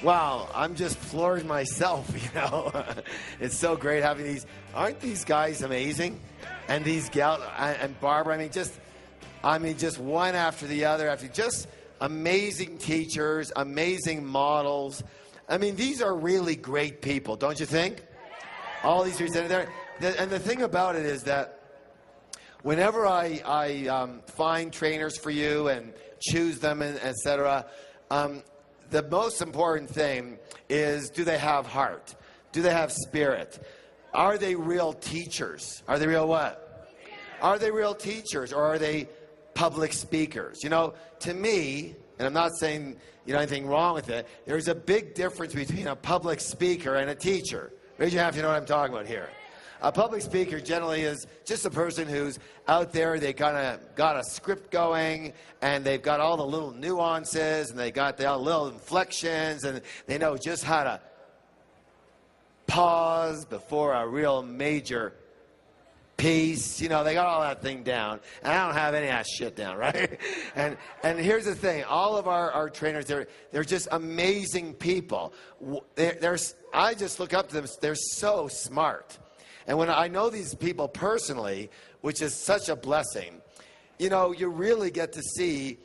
Wow, I'm just floored myself, you know. It's so great having these. Aren't these guys amazing? And these gals, and Barbara, I mean, just one after the other, after just amazing teachers, amazing models. I mean, these are really great people, don't you think? All these people there. And the thing about it is that whenever I find trainers for you and choose them, and et cetera, the most important thing is, do they have heart? Do they have spirit? Are they real teachers? Are they real what? Are they real teachers, or are they public speakers? You know, to me, and I'm not saying anything wrong with it, there's a big difference between a public speaker and a teacher. Raise your hand if you know what I'm talking about here. A public speaker generally is just a person who's out there, they kind of got a script going, and they've got all the little nuances, and they got the little inflections, and they know just how to pause before a real major piece. You know, they got all that thing down, and I don't have any of that shit down, right? And here's the thing, all of our trainers, they're just amazing people. I just look up to them, they're so smart. And when I know these people personally, which is such a blessing, you know, you really get to see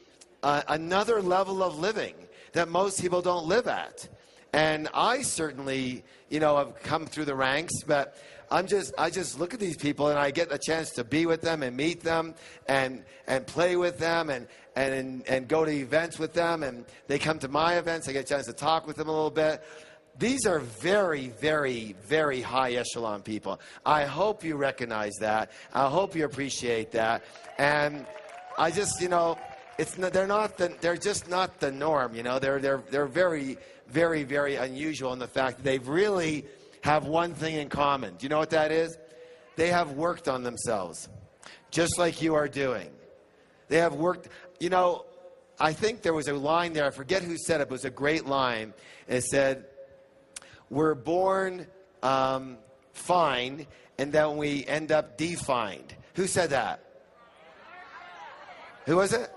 another level of living that most people don't live at. And I certainly, you know, have come through the ranks, but I just look at these people, and I get a chance to be with them and meet them and play with them and go to events with them, and they come to my events. I get a chance to talk with them a little bit. These are very, very, very high echelon people. I hope you recognize that. I hope you appreciate that. And I just, you know, they're just not the norm. You know, they're very, very, very unusual in the fact that they really have one thing in common. Do you know what that is? They have worked on themselves, just like you are doing. They have worked. You know, I think there was a line there. I forget who said it. But it was a great line. It said, we're born fine, and then we end up defined. Who said that? Who was it?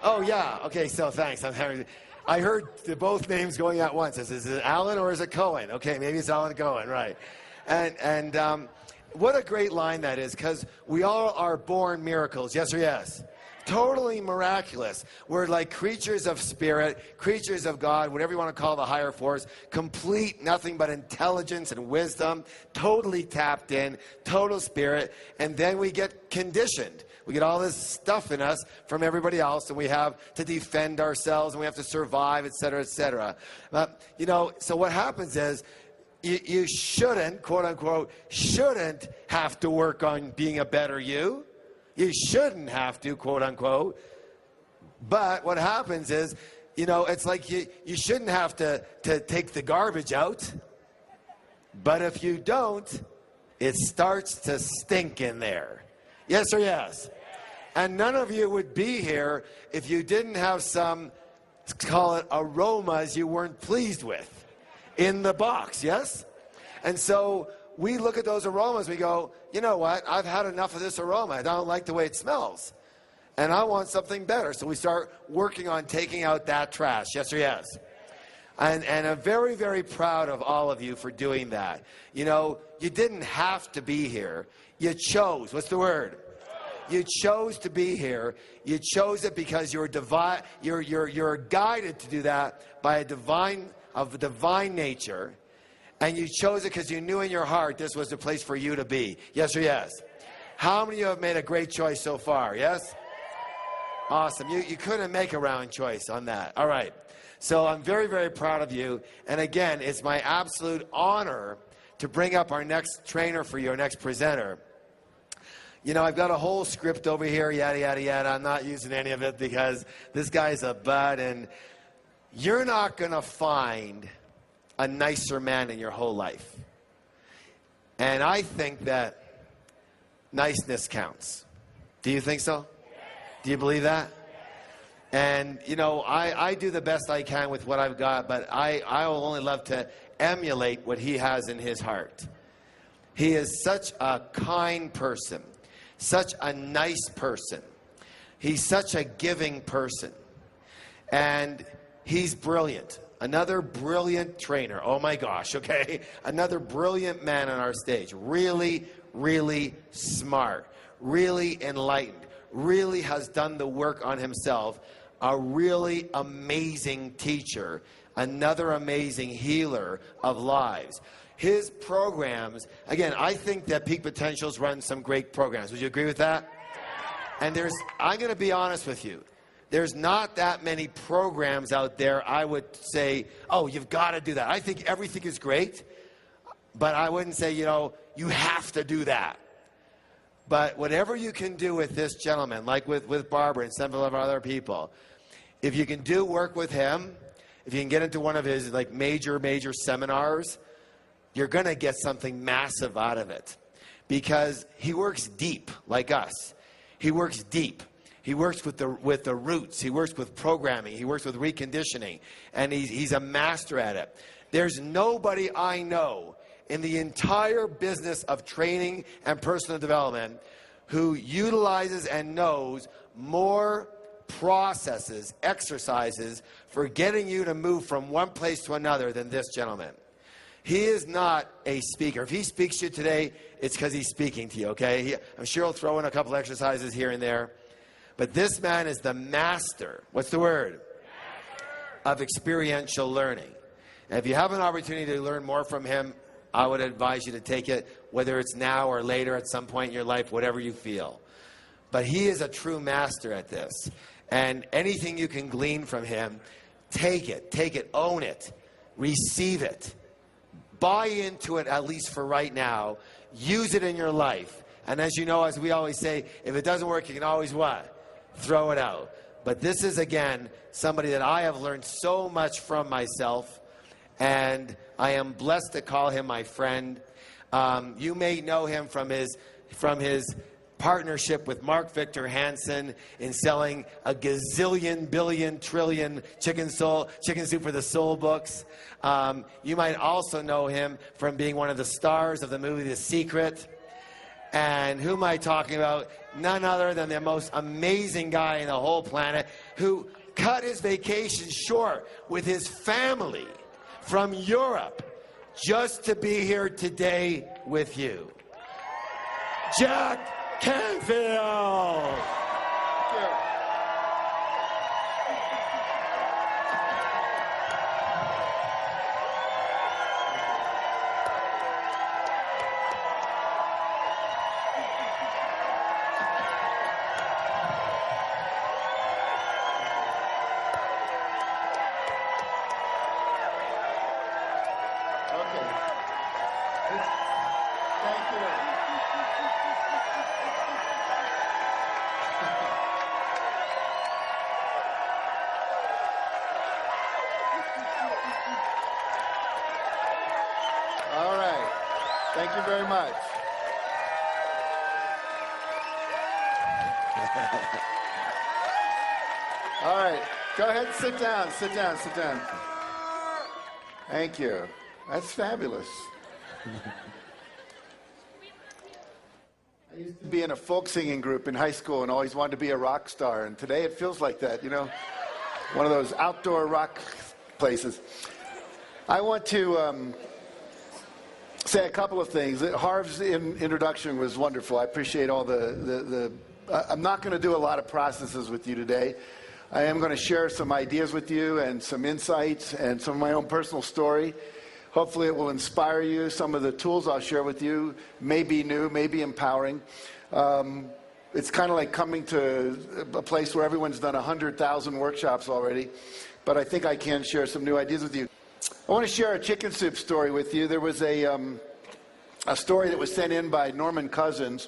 Oh, yeah. Okay, so thanks. I heard both names going at once. Is it Alan or is it Cohen? Okay, maybe it's Alan Cohen, right. And what a great line that is, because we all are born miracles, yes or yes? Totally miraculous. We're like creatures of spirit, creatures of God, whatever you want to call the higher force, complete nothing but intelligence and wisdom, totally tapped in, total spirit, and then we get conditioned. We get all this stuff in us from everybody else, and we have to defend ourselves, and we have to survive, et cetera, et cetera. You know, so what happens is, you shouldn't, quote unquote, shouldn't have to work on being a better you. You shouldn't have to, quote unquote. But what happens is, you know, it's like you shouldn't have to take the garbage out. But if you don't, it starts to stink in there. Yes or yes? And none of you would be here if you didn't have some, let's call it, aromas you weren't pleased with in the box, yes? And so we look at those aromas, we go, you know what, I've had enough of this aroma. I don't like the way it smells. And I want something better. So we start working on taking out that trash, yes or yes? And I'm very, very proud of all of you for doing that. You know, you didn't have to be here. You chose. What's the word? You chose to be here. You chose it because you're divine. You're guided to do that by a divine nature. And you chose it because you knew in your heart this was the place for you to be. Yes or yes? How many of you have made a great choice so far? Yes? Awesome. You couldn't make a round choice on that. All right. So I'm very, very proud of you. And again, it's my absolute honor to bring up our next trainer for you, our next presenter. You know, I've got a whole script over here, yada, yada, yada. I'm not using any of it because this guy's a bud. And you're not going to find a nicer man in your whole life. And I think that niceness counts. Do you think so? Do you believe that? And, you know, I do the best I can with what I've got, but I will only love to emulate what he has in his heart. He is such a kind person, such a nice person, He's such a giving person. And he's brilliant. Another brilliant trainer. Oh my gosh, okay? Another brilliant man on our stage. Really, really smart. Really enlightened. Really has done the work on himself. A really amazing teacher. Another amazing healer of lives. His programs, again, I think that Peak Potentials runs some great programs. Would you agree with that? And I'm going to be honest with you. There's not that many programs out there I would say, oh, you've got to do that. I think everything is great, but I wouldn't say, you know, you have to do that. But whatever you can do with this gentleman, like with Barbara and several of our other people, if you can do work with him, if you can get into one of his like major seminars, you're going to get something massive out of it. Because he works deep, like us. He works deep. He works with the roots. He works with programming. He works with reconditioning. And he's a master at it. There's nobody I know in the entire business of training and personal development who utilizes and knows more processes, exercises for getting you to move from one place to another than this gentleman. He is not a speaker. If he speaks to you today, it's because he's speaking to you, okay? I'm sure he'll throw in a couple exercises here and there. But this man is the master. What's the word? Master. Of experiential learning. And if you have an opportunity to learn more from him, I would advise you to take it, whether it's now or later at some point in your life, whatever you feel. But he is a true master at this. And anything you can glean from him, take it, own it, receive it. Buy into it, at least for right now. Use it in your life. And as you know, as we always say, if it doesn't work, you can always what? Throw it out. But this is, again, somebody that I have learned so much from myself. And I am blessed to call him my friend. You may know him from his partnership with Mark Victor Hansen in selling a gazillion, billion, trillion chicken soup for the soul books. You might also know him from being one of the stars of the movie The Secret. And who am I talking about? None other than the most amazing guy in the whole planet who cut his vacation short with his family from Europe just to be here today with you. Jack Canfield. Thank you. Thank you very much. All right, go ahead and sit down, sit down, sit down. Thank you. That's fabulous. I used to be in a folk singing group in high school and always wanted to be a rock star, and today it feels like that, you know, one of those outdoor rock places. I want to say a couple of things. Harv's introduction was wonderful. I appreciate all I'm not going to do a lot of processes with you today. I am going to share some ideas with you and some insights and some of my own personal story. Hopefully it will inspire you. Some of the tools I'll share with you may be new, may be empowering. It's kind of like coming to a place where everyone's done 100,000 workshops already, but I think I can share some new ideas with you. I want to share a chicken soup story with you. There was a story that was sent in by Norman Cousins,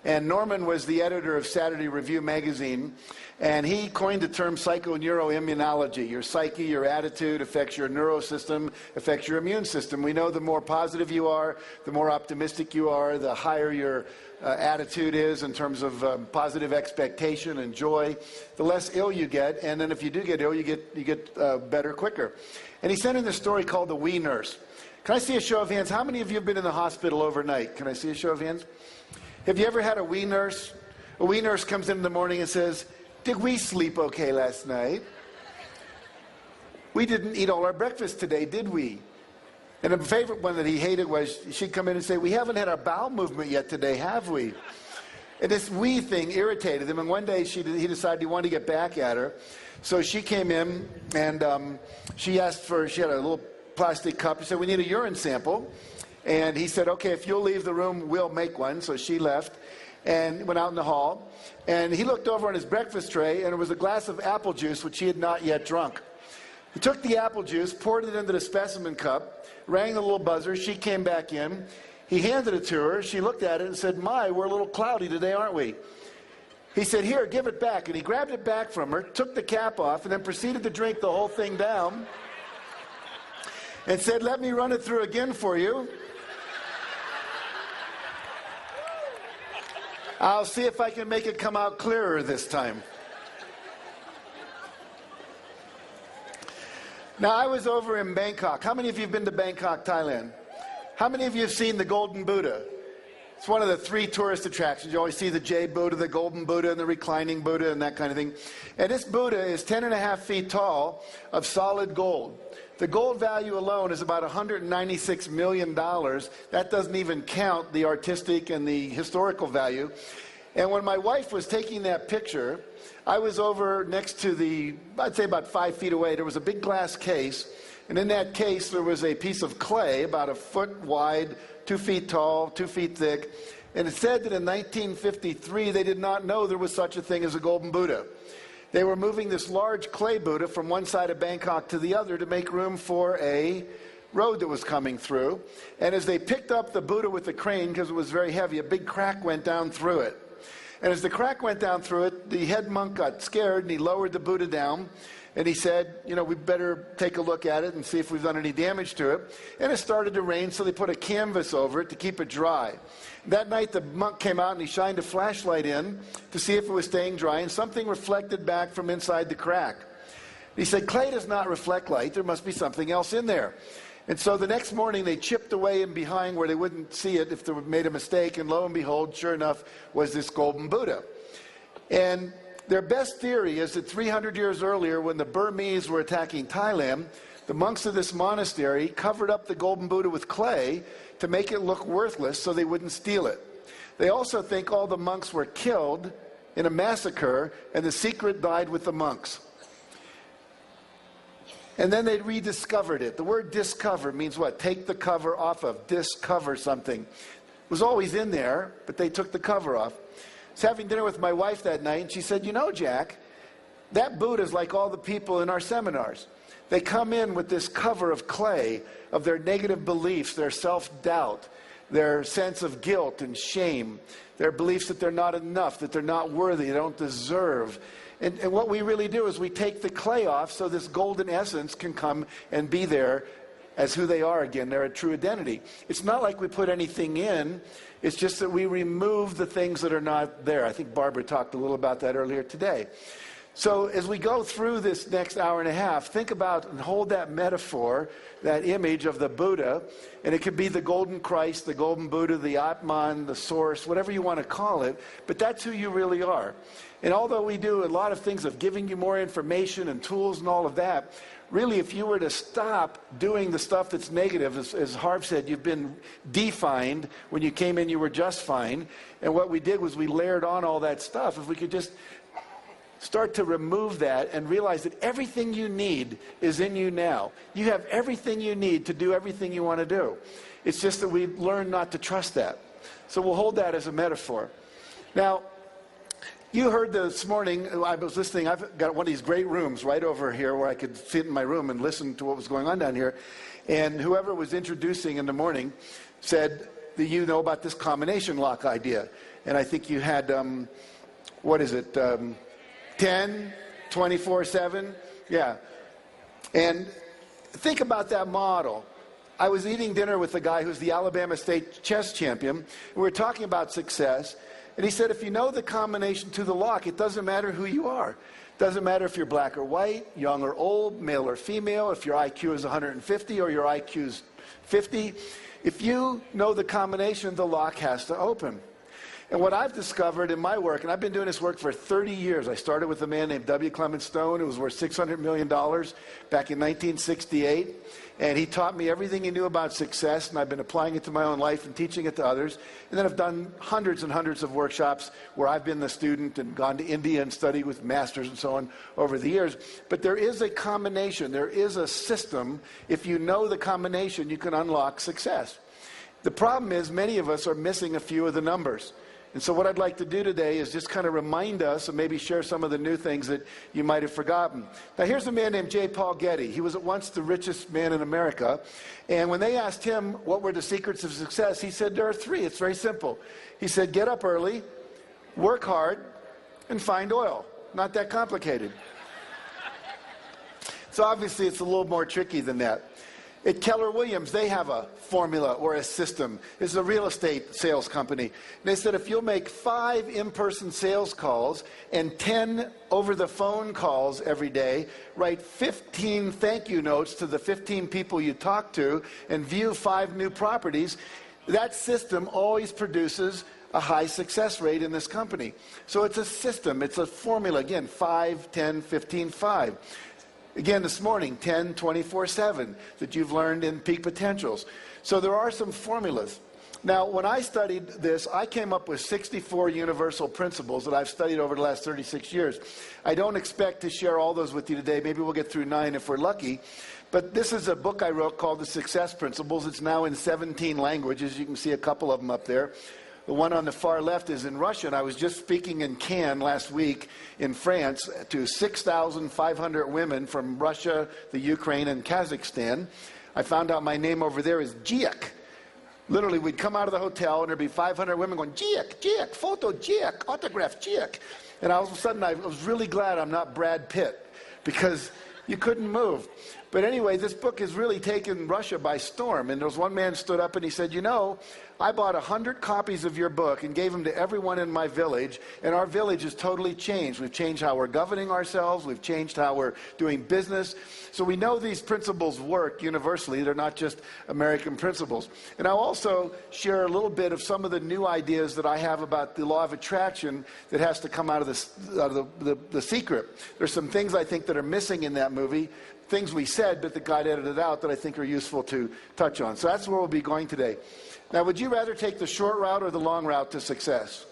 and Norman was the editor of Saturday Review magazine, and he coined the term psychoneuroimmunology. Your psyche, your attitude affects your neurosystem, affects your immune system. We know the more positive you are, the more optimistic you are, the higher your attitude is in terms of positive expectation and joy, the less ill you get, and then if you do get ill, you get better quicker. And he sent in this story called The Wee Nurse. Can I see a show of hands? How many of you have been in the hospital overnight? Can I see a show of hands? Have you ever had a wee nurse? A wee nurse comes in the morning and says, Did we sleep okay last night? We didn't eat all our breakfast today, did we? And a favorite one that he hated was she'd come in and say, we haven't had our bowel movement yet today, have we? And this we thing irritated him. And one day he decided he wanted to get back at her. So she came in and she had a little plastic cup. She said, we need a urine sample. And he said, okay, if you'll leave the room, we'll make one. So she left and went out in the hall. And he looked over on his breakfast tray, and there was a glass of apple juice, which he had not yet drunk. He took the apple juice, poured it into the specimen cup, rang the little buzzer. She came back in. He handed it to her. She looked at it and said, my, we're a little cloudy today, aren't we? He said, here, give it back. And he grabbed it back from her, took the cap off, and then proceeded to drink the whole thing down and said, let me run it through again for you. I'll see if I can make it come out clearer this time. Now, I was over in Bangkok. How many of you have been to Bangkok, Thailand? How many of you have seen the Golden Buddha? It's one of the 3 tourist attractions. You always see the Jade Buddha, the Golden Buddha, and the Reclining Buddha, and that kind of thing. And this Buddha is 10.5 feet tall of solid gold. The gold value alone is about $196 million. That doesn't even count the artistic and the historical value. And when my wife was taking that picture, I was over next to I'd say about 5 feet away, there was a big glass case. And in that case, there was a piece of clay about a foot wide, 2 feet tall, 2 feet thick. And it said that in 1953, they did not know there was such a thing as a golden Buddha. They were moving this large clay Buddha from one side of Bangkok to the other to make room for a road that was coming through. And as they picked up the Buddha with the crane, because it was very heavy, a big crack went down through it. And as the crack went down through it, the head monk got scared and he lowered the Buddha down. And he said, we better take a look at it and see if we've done any damage to it. And it started to rain, so they put a canvas over it to keep it dry. That night, the monk came out and he shined a flashlight in to see if it was staying dry, and something reflected back from inside the crack. He said, clay does not reflect light. There must be something else in there. And so the next morning, they chipped away in behind where they wouldn't see it if they made a mistake, and lo and behold, sure enough, was this golden Buddha. And their best theory is that 300 years earlier, when the Burmese were attacking Thailand, the monks of this monastery covered up the golden Buddha with clay to make it look worthless so they wouldn't steal it. They also think all the monks were killed in a massacre, and the secret died with the monks. And then they rediscovered it. The word discover means what? Take the cover off of, discover something. It was always in there, but they took the cover off. I was having dinner with my wife that night, and she said, Jack, that Buddha is like all the people in our seminars. They come in with this cover of clay of their negative beliefs, their self-doubt, their sense of guilt and shame, their beliefs that they're not enough, that they're not worthy, they don't deserve. And what we really do is we take the clay off so this golden essence can come and be there as who they are again, their true identity. It's not like we put anything in. It's just that we remove the things that are not there. I think Barbara talked a little about that earlier today. So as we go through this next hour and a half, think about and hold that metaphor, that image of the Buddha, and it could be the golden Christ, the golden Buddha, the Atman, the source, whatever you want to call it, but that's who you really are. And although we do a lot of things of giving you more information and tools and all of that, really, if you were to stop doing the stuff that's negative, as Harv said, you've been defined. When you came in, you were just fine. And what we did was we layered on all that stuff. If we could just start to remove that and realize that everything you need is in you now. You have everything you need to do everything you want to do. It's just that we learn not to trust that. So we'll hold that as a metaphor. Now, you heard this morning, I was listening, I've got one of these great rooms right over here where I could sit in my room and listen to what was going on down here. And whoever was introducing in the morning said that you know about this combination lock idea. And I think you had, 10, 24/7? Yeah. And think about that model. I was eating dinner with a guy who's the Alabama State chess champion, and we were talking about success. And he said, if you know the combination to the lock, it doesn't matter who you are. It doesn't matter if you're black or white, young or old, male or female, if your IQ is 150 or your IQ is 50. If you know the combination, the lock has to open. And what I've discovered in my work, and I've been doing this work for 30 years. I started with a man named W. Clement Stone, who was worth $600 million back in 1968. And he taught me everything he knew about success, and I've been applying it to my own life and teaching it to others. And then I've done hundreds and hundreds of workshops where I've been the student and gone to India and studied with masters and so on over the years. But there is a combination. There is a system. If you know the combination, you can unlock success. The problem is many of us are missing a few of the numbers. And so what I'd like to do today is just kind of remind us and maybe share some of the new things that you might have forgotten. Now, here's a man named J. Paul Getty. He was at once the richest man in America. And when they asked him what were the secrets of success, he said there are three. It's very simple. He said, get up early, work hard, and find oil. Not that complicated. So obviously it's a little more tricky than that. At Keller Williams, they have a formula or a system. It's a real estate sales company. And they said if you'll make 5 in-person sales calls and 10 over-the-phone calls every day, write 15 thank you notes to the 15 people you talk to, and view 5 new properties, that system always produces a high success rate in this company. So it's a system. It's a formula. Again, 5, 10, 15, 5. Again, this morning, 10, 24/7 that you've learned in Peak Potentials. So there are some formulas. Now, when I studied this, I came up with 64 universal principles that I've studied over the last 36 years. I don't expect to share all those with you today. Maybe we'll get through 9 if we're lucky. But this is a book I wrote called The Success Principles. It's now in 17 languages. You can see a couple of them up there. The one on the far left is in Russian. I was just speaking in Cannes last week in France to 6,500 women from Russia, the Ukraine, and Kazakhstan. I found out my name over there is Giek. Literally, we'd come out of the hotel and there'd be 500 women going, Giek, Giek, photo, Giek, autograph, Giek. And all of a sudden, I was really glad I'm not Brad Pitt because you couldn't move. But anyway, this book has really taken Russia by storm. And there was one man stood up and he said, you know, I bought 100 copies of your book and gave them to everyone in my village, and our village has totally changed. We've changed how we're governing ourselves. We've changed how we're doing business. So we know these principles work universally. They're not just American principles. And I'll also share a little bit of some of the new ideas that I have about the law of attraction that has to come out of the secret. There's some things I think that are missing in that movie, things we said but that got edited out that I think are useful to touch on. So that's where we'll be going today. Now, would you rather take the short route or the long route to success?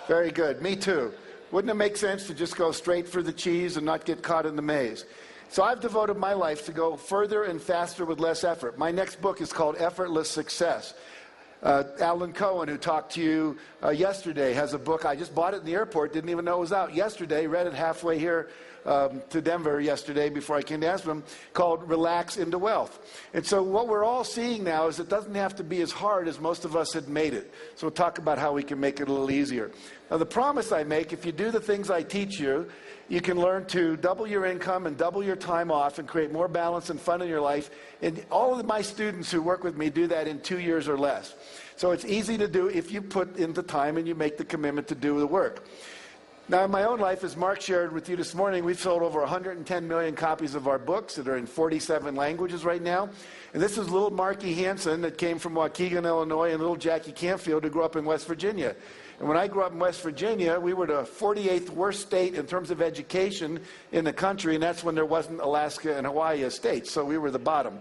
Very good. Me too. Wouldn't it make sense to just go straight for the cheese and not get caught in the maze? So I've devoted my life to go further and faster with less effort. My next book is called Effortless Success. Alan Cohen, who talked to you yesterday, has a book. I just bought it in the airport, didn't even know it was out yesterday, read it halfway here to Denver yesterday before I came to Aspen, called Relax into Wealth. And so what we're all seeing now is it doesn't have to be as hard as most of us had made it. So we'll talk about how we can make it a little easier. Now, the promise I make, if you do the things I teach you, you can learn to double your income and double your time off and create more balance and fun in your life. And all of my students who work with me do that in 2 years or less. So it's easy to do if you put in the time and you make the commitment to do the work. Now, in my own life, as Mark shared with you this morning, we've sold over 110 million copies of our books that are in 47 languages right now. And this is little Marky Hansen that came from Waukegan, Illinois, and little Jackie Canfield who grew up in West Virginia. And when I grew up in West Virginia, we were the 48th worst state in terms of education in the country, and that's when there wasn't Alaska and Hawaii as states, so we were the bottom.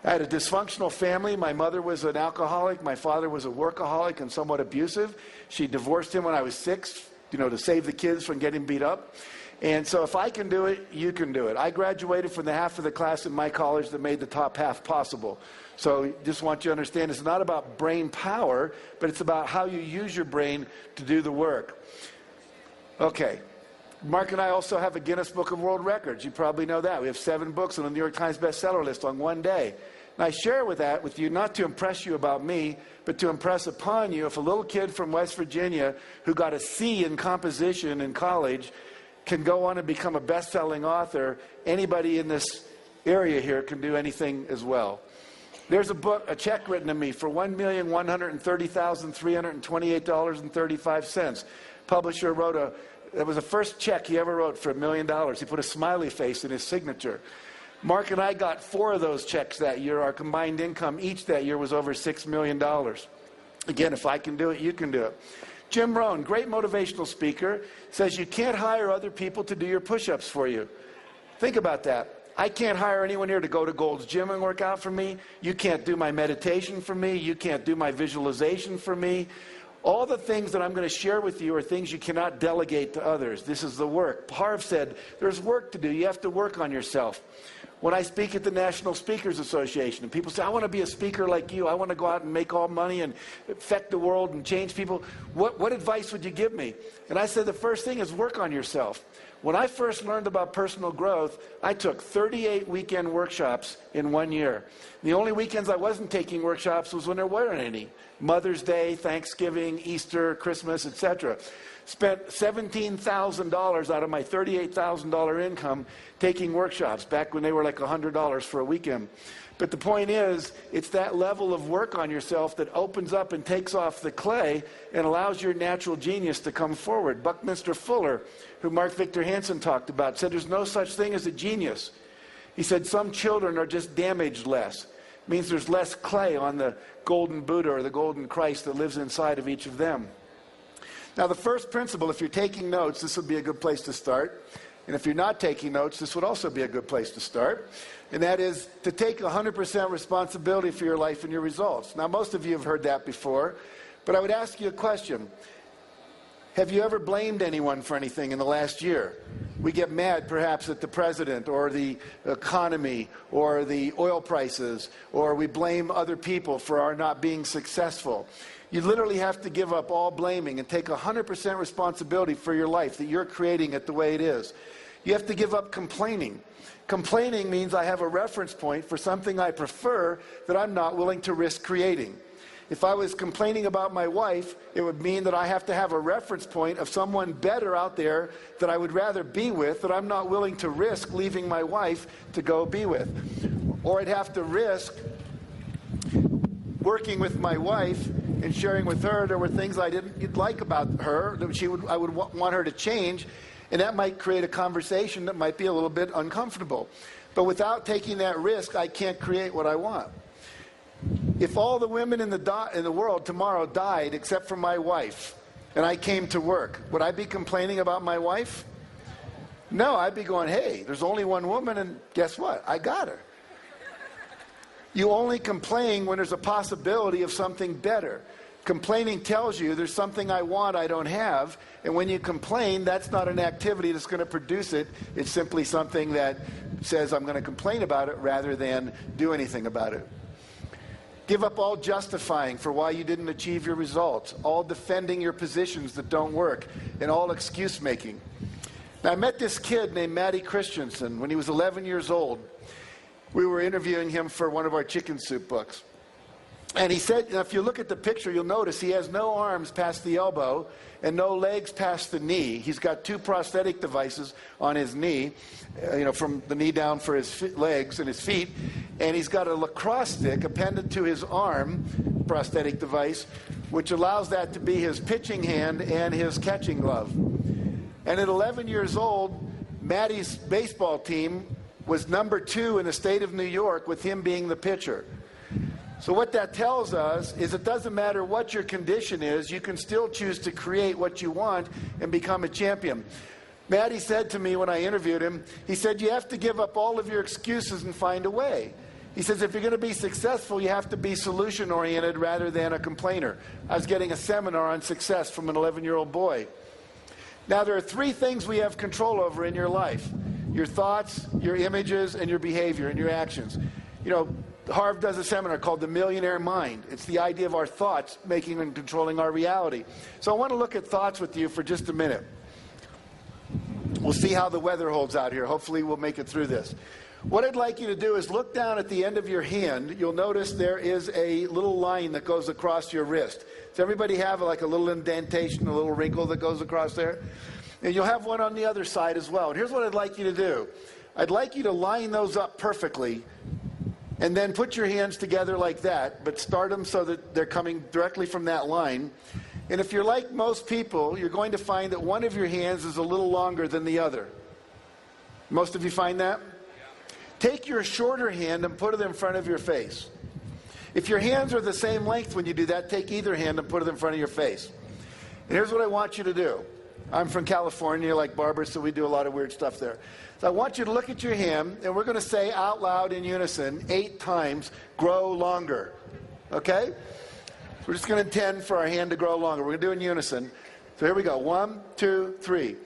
I had a dysfunctional family. My mother was an alcoholic. My father was a workaholic and somewhat abusive. She divorced him when I was 6, to save the kids from getting beat up. And so if I can do it, you can do it. I graduated from the half of the class in my college that made the top half possible. So just want you to understand, it's not about brain power, but it's about how you use your brain to do the work. Okay. Mark and I also have a Guinness Book of World Records. You probably know that. We have 7 books on the New York Times bestseller list on one day. And I share with you not to impress you about me, but to impress upon you if a little kid from West Virginia who got a C in composition in college can go on and become a best-selling author, anybody in this area here can do anything as well. There's a check written to me for $1,130,328.35. Publisher wrote that was the first check he ever wrote for $1 million. He put a smiley face in his signature. Mark and I got 4 of those checks that year. Our combined income each that year was over $6 million. Again, if I can do it, you can do it. Jim Rohn, great motivational speaker, says you can't hire other people to do your push-ups for you. Think about that. I can't hire anyone here to go to Gold's Gym and work out for me. You can't do my meditation for me. You can't do my visualization for me. All the things that I'm going to share with you are things you cannot delegate to others. This is the work. Harv said, there's work to do. You have to work on yourself. When I speak at the National Speakers Association, and people say, I want to be a speaker like you. I want to go out and make all money and affect the world and change people. What advice would you give me? And I said, the first thing is work on yourself. When I first learned about personal growth, I took 38 weekend workshops in 1 year. The only weekends I wasn't taking workshops was when there weren't any. Mother's Day, Thanksgiving, Easter, Christmas, etc. Spent $17,000 out of my $38,000 income taking workshops back when they were like $100 for a weekend. But the point is, it's that level of work on yourself that opens up and takes off the clay and allows your natural genius to come forward. Buckminster Fuller, who Mark Victor Hansen talked about, said there's no such thing as a genius. He said some children are just damaged less. It means there's less clay on the golden Buddha or the golden Christ that lives inside of each of them. Now, the first principle, if you're taking notes, this would be a good place to start. And if you're not taking notes, this would also be a good place to start. And that is to take 100% responsibility for your life and your results. Now, most of you have heard that before, but I would ask you a question. Have you ever blamed anyone for anything in the last year? We get mad perhaps at the president or the economy or the oil prices, or we blame other people for our not being successful. You literally have to give up all blaming and take 100% responsibility for your life, that you're creating it the way it is. You have to give up complaining. Complaining means I have a reference point for something I prefer that I'm not willing to risk creating. If I was complaining about my wife, it would mean that I have to have a reference point of someone better out there that I would rather be with, that I'm not willing to risk leaving my wife to go be with. Or I'd have to risk working with my wife and sharing with her there were things I didn't like about her that I would want her to change, and that might create a conversation that might be a little bit uncomfortable. But without taking that risk, I can't create what I want. If all the women in the world tomorrow died except for my wife, and I came to work, would I be complaining about my wife? No, I'd be going, hey, there's only one woman, and guess what? I got her. You only complain when there's a possibility of something better. Complaining tells you there's something I want I don't have, and when you complain, that's not an activity that's going to produce it. It's simply something that says I'm going to complain about it rather than do anything about it. Give up all justifying for why you didn't achieve your results, all defending your positions that don't work, and all excuse making. Now, I met this kid named Matty Christensen when he was 11 years old. We were interviewing him for one of our chicken soup books. And he said, if you look at the picture, you'll notice he has no arms past the elbow and no legs past the knee. He's got 2 prosthetic devices on his knee, from the knee down for his legs and his feet. And he's got a lacrosse stick appended to his arm, prosthetic device, which allows that to be his pitching hand and his catching glove. And at 11 years old, Matty's baseball team was number 2 in the state of New York, with him being the pitcher. So what that tells us is it doesn't matter what your condition is, you can still choose to create what you want and become a champion. Matty said to me when I interviewed him, he said, you have to give up all of your excuses and find a way. He says, if you're going to be successful, you have to be solution-oriented rather than a complainer. I was getting a seminar on success from an 11-year-old boy. Now, there are 3 things we have control over in your life: your thoughts, your images, and your behavior and your actions. Harv does a seminar called The Millionaire Mind. It's the idea of our thoughts making and controlling our reality. So I want to look at thoughts with you for just a minute. We'll see how the weather holds out here. Hopefully we'll make it through this. What I'd like you to do is look down at the end of your hand. You'll notice there is a little line that goes across your wrist. Does everybody have like a little indentation, a little wrinkle that goes across there? And you'll have one on the other side as well. And here's what I'd like you to do. I'd like you to line those up perfectly, and then put your hands together like that, but start them so that they're coming directly from that line. And if you're like most people, you're going to find that one of your hands is a little longer than the other. Most of you find that? Take your shorter hand and put it in front of your face. If your hands are the same length when you do that, take either hand and put it in front of your face. And here's what I want you to do. I'm from California, like Barbara, so we do a lot of weird stuff there. So I want you to look at your hand, and we're going to say out loud in unison 8 times, grow longer. Okay? So we're just going to intend for our hand to grow longer. We're going to do it in unison. So here we go. 1, 2, 3.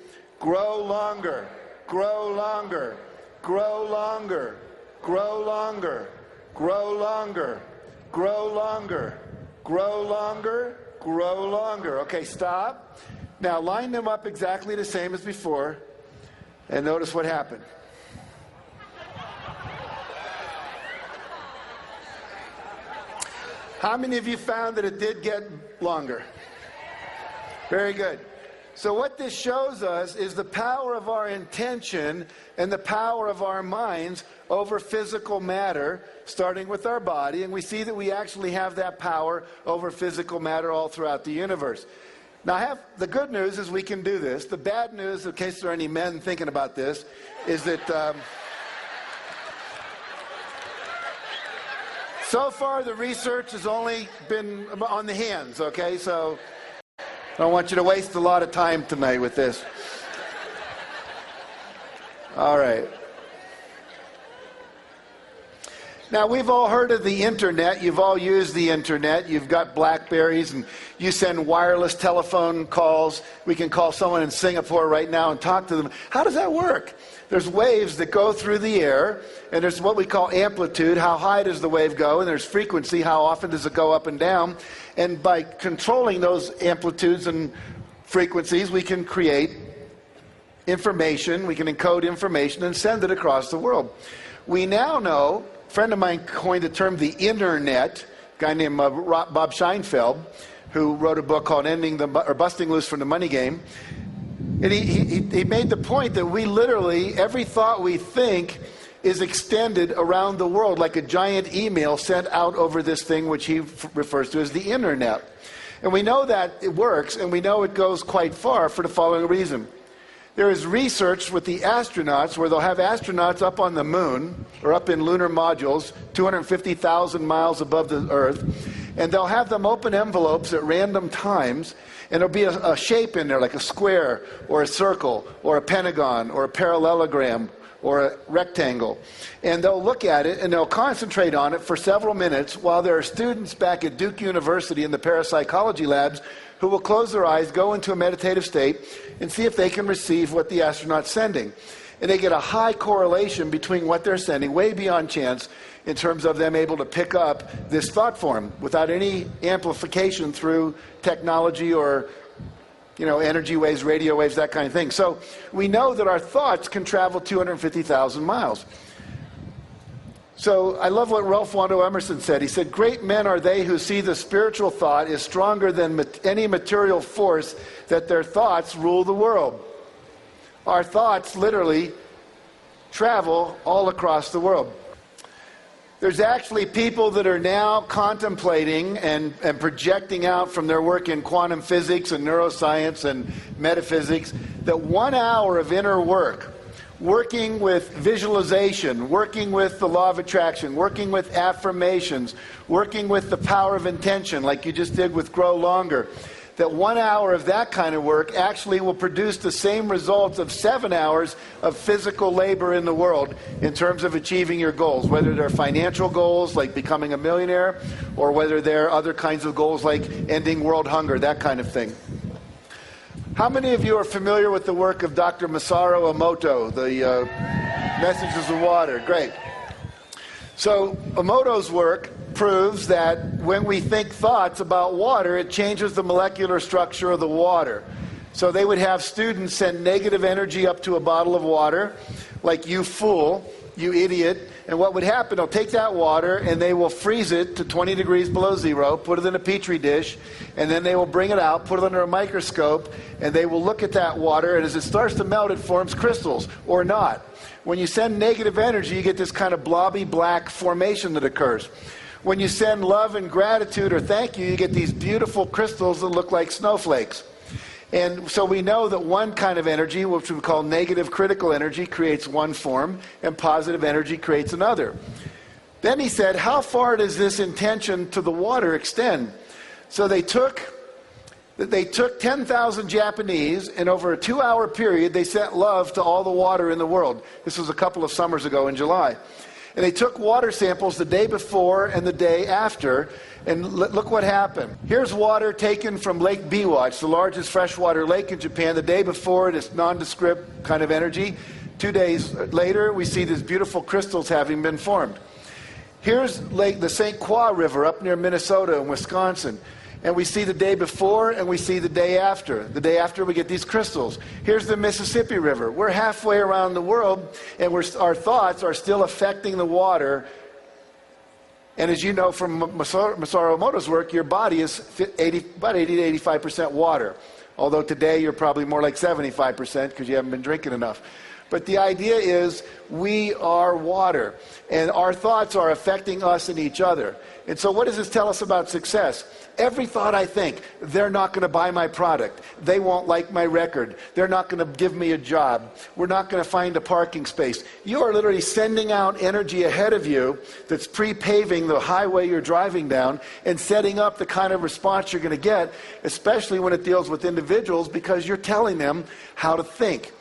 Grow longer. Grow longer. Grow longer. Grow longer. Grow longer. Grow longer. Grow longer. Grow longer. Okay, stop. Now line them up exactly the same as before, and notice what happened. How many of you found that it did get longer? Very good. So what this shows us is the power of our intention and the power of our minds over physical matter, starting with our body. And we see that we actually have that power over physical matter all throughout the universe. Now, the good news is we can do this. The bad news, in case there are any men thinking about this, is that so far the research has only been on the hands, okay? So I don't want you to waste a lot of time tonight with this. All right. Now, we've all heard of the internet. You've all used the internet. You've got Blackberries, and you send wireless telephone calls. We can call someone in Singapore right now and talk to them. How does that work? There's waves that go through the air, and there's what we call amplitude. How high does the wave go? And there's frequency. How often does it go up and down? And by controlling those amplitudes and frequencies, we can create information. We can encode information and send it across the world. We now know, a friend of mine coined the term the internet, a guy named Bob Scheinfeld, who wrote a book called Busting Loose from the Money Game. And he made the point that we literally, every thought we think is extended around the world like a giant email sent out over this thing which he refers to as the internet. And we know that it works, and we know it goes quite far for the following reason. There is research with the astronauts where they'll have astronauts up on the moon or up in lunar modules 250,000 miles above the Earth, and they'll have them open envelopes at random times, and there'll be a shape in there like a square or a circle or a pentagon or a parallelogram or a rectangle. And they'll look at it and they'll concentrate on it for several minutes while there are students back at Duke University in the parapsychology labs who will close their eyes, go into a meditative state, and see if they can receive what the astronaut's sending. And they get a high correlation between what they're sending, way beyond chance, in terms of them able to pick up this thought form without any amplification through technology or energy waves, radio waves, that kind of thing. So we know that our thoughts can travel 250,000 miles. So I love what Ralph Waldo Emerson said. He said, "Great men are they who see the spiritual thought is stronger than any material force, that their thoughts rule the world." Our thoughts literally travel all across the world. There's actually people that are now contemplating and projecting out from their work in quantum physics and neuroscience and metaphysics that 1 hour of inner work, working with visualization, working with the law of attraction, working with affirmations, working with the power of intention like you just did with Grow Longer, that 1 hour of that kind of work actually will produce the same results of 7 hours of physical labor in the world in terms of achieving your goals, whether they're financial goals like becoming a millionaire or whether they're other kinds of goals like ending world hunger, that kind of thing. How many of you are familiar with the work of Dr. Masaru Emoto, the Messages of Water? Great. So Emoto's work proves that when we think thoughts about water, it changes the molecular structure of the water. So they would have students send negative energy up to a bottle of water, like "you fool," "you idiot," and what would happen, they'll take that water and they will freeze it to 20 degrees below zero, put it in a petri dish, and then they will bring it out, put it under a microscope, and they will look at that water, and as it starts to melt, it forms crystals, or not. When you send negative energy, you get this kind of blobby black formation that occurs. When you send love and gratitude or thank you, you get these beautiful crystals that look like snowflakes. And so we know that one kind of energy, which we call negative critical energy, creates one form, and positive energy creates another. Then he said, how far does this intention to the water extend? So they took 10,000 Japanese, and over a 2-hour period, they sent love to all the water in the world. This was a couple of summers ago in July. And they took water samples the day before and the day after, and look what happened. Here's water taken from Lake Biwa. It's the largest freshwater lake in Japan. The day before, it's nondescript kind of energy. 2 days later, we see these beautiful crystals having been formed. Here's the St. Croix River up near Minnesota and Wisconsin. And we see the day before and we see the day after. The day after we get these crystals. Here's the Mississippi River. We're halfway around the world and our thoughts are still affecting the water. And as you know from Masaru Emoto's work, your body is about 80 to 85% water. Although today you're probably more like 75% because you haven't been drinking enough. But the idea is we are water, and our thoughts are affecting us and each other. And so what does this tell us about success? Every thought I think, they're not going to buy my product. They won't like my record. They're not going to give me a job. We're not going to find a parking space. You are literally sending out energy ahead of you that's pre-paving the highway you're driving down and setting up the kind of response you're going to get, especially when it deals with individuals, because you're telling them how to think.